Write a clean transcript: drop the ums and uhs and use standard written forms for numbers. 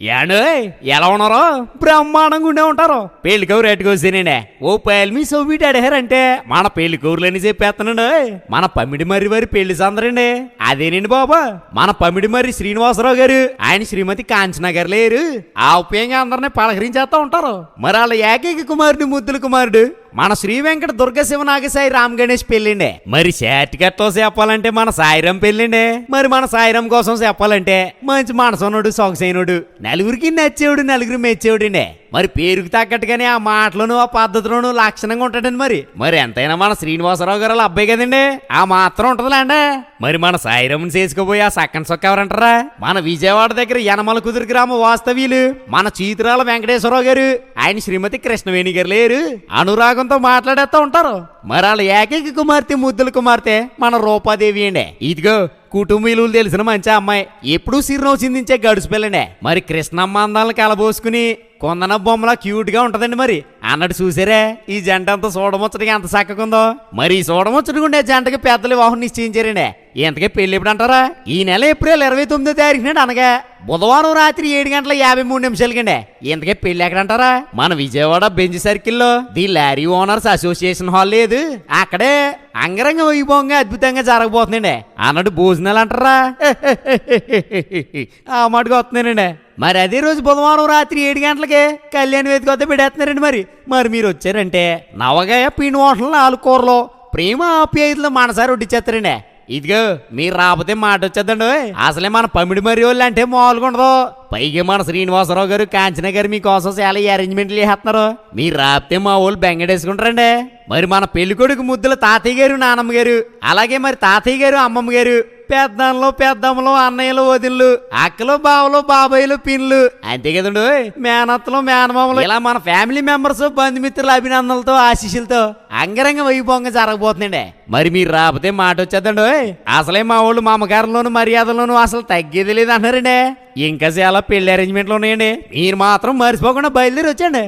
ఏండు ఎలా ఉన్నారో బ్రహ్మాండంగా ఉండే ఉంటారు. పెళ్లి కౌరు ఎట్టుకొస్తేనండి ఓ పైల్మి సోబీట్ అడిగారంటే మన పెళ్లి కౌరులని చెప్పేస్తానండి. మన పమిడి మర్రి వారి పెళ్లి సందరండి అదేనండి బాబా. మన పమిడి మర్రి శ్రీనివాసరావు గారు ఆయన శ్రీమతి కాంచనా గారు లేరు. ఆ ఉపయోగంగా అందరినీ పలకరించేస్తా ఉంటారు. మరి వాళ్ళ ఏకైక కుమారుడు ముద్దుల కుమారుడు మన శ్రీ వెంకట దుర్గ శివనాగసాయి రామ్ గణేష్ పెళ్ళిండే. మరి శాటికట్లో చెప్పాలంటే మన సాయిరాం పెళ్ళిండే. మరి మన సాయిరాం కోసం చెప్పాలంటే మంచి మనసున్నోడు సొగసైనోడు నలుగురికి నచ్చేవాడు నలుగురు మెచ్చేవాడండి. మరి పేరుకు తగ్గట్టుగానే ఆ మాటలోను ఆ పద్ధతిలోను లక్షణంగా ఉంటాడండి. మరి ఎంతైనా మన శ్రీనివాసరావు గారు అబ్బాయి కదండి, ఆ మాత్రం ఉంటదిలేండి. మరి మన సాయిరాముని చేసుకోబోయి ఆ సక్కన సొక్క ఎవరంటారా? మన విజయవాడ దగ్గర యనమల కుదురు గ్రామ వాస్తవ్యులు మన చీతురాల వెంకటేశ్వరరావు గారు ఆయన శ్రీమతి కృష్ణవేణి గారు లేరు. అనురాగంతో మాట్లాడేస్తా ఉంటారు. మరి వాళ్ళ ఏకైక కుమార్తె ముద్దుల కుమార్తె మన రూపాదేవి అండి. ఇదిగో కుటుంబ విలువలు తెలిసిన మంచి అమ్మాయి, ఎప్పుడూ సిరినవ్వు చిందించే గడుసు పిల్లండి. మరి కృష్ణమ్మ అందాలను కలబోసుకుని కొందన బొమ్మలా క్యూట్ గా ఉంటదండి. మరి అన్నట్టు చూసారే ఈ జంట అంతా చూడముచ్చటగా ఎంత చక్కకుందో. మరి ఈ చూడముచ్చటకుండే జంటకి పెద్దలు వివాహం నిశ్చయించారండి. ఇంతకీ పెళ్లి ఎప్పుడు అంటారా? ఈ నెల ఏప్రిల్ 29వ తారీఖున అనగా బుధవారం రాత్రి 7:53 ఇంతకీ పెళ్లి ఎక్కడంటారా? మన విజయవాడ బెంజ్ సర్కిల్లో the lorry owners association hall లేదు, అక్కడే అంగరంగ వైభవంగా అద్భుతంగా జరగబోతుందండి. అన్నట్టు భోజనాలు అంటారా? ఆ మాటగా వస్తున్నానండి. మరి అదే రోజు బుధవారం రాత్రి 7 గంటలకే కళ్యాణ వేదిక వద్ద పెడేస్తున్నారండి. మరి మీరు వచ్చారంటే నవగాయ పిండి వంటలు 4 కూరలు ప్రేమ ఆప్యాయతలు మనసారి వడ్డిచ్చేస్తారండి. ఇదిగో మీరు రాకపోతే మాట వచ్చేద్దండి. అసలే మన పమిడి మరి వాళ్ళు అంటే మామూలుగా ఉండదు. పైగా మన శ్రీనివాసరావు గారు కాంచన గారు మీకోసం చాలా అరేంజ్మెంట్లు చేస్తున్నారు. మీరు రాపితే మా వాళ్ళు బెంగడేసుకుంటారండి. మరి మన పెళ్లి కొడుకు ముద్దుల తాతయ్య గారు నానమ్మ గారు, అలాగే మరి తాతయ్య గారు అమ్మమ్మ గారు, పెద్దలు పెద్దమ్మలు అన్నయ్యలు వదిళ్ళు అక్కలు బావలు బాబాయిలు పిన్లు అంతే కదండు, మేనత్తలు మేనమామలు ఇలా మన ఫ్యామిలీ మెంబర్స్ బంధుమిత్రుల అభినందనలతో ఆశీస్సులతో అంగరంగ వైభవంగా జరగబోతుందండి. మరి మీరు రాకపోతే మాట వచ్చేద్దండు. అసలే మా వాళ్ళు మా అమ్మగారిలోను మర్యాదలోను అసలు తగ్గేది లేదు అంటారండి. ఇంకా చాలా పెళ్లి అరేంజ్మెంట్లు ఉన్నాయండి. మీరు మాత్రం మర్చిపోకుండా బయలుదేరి వచ్చండి.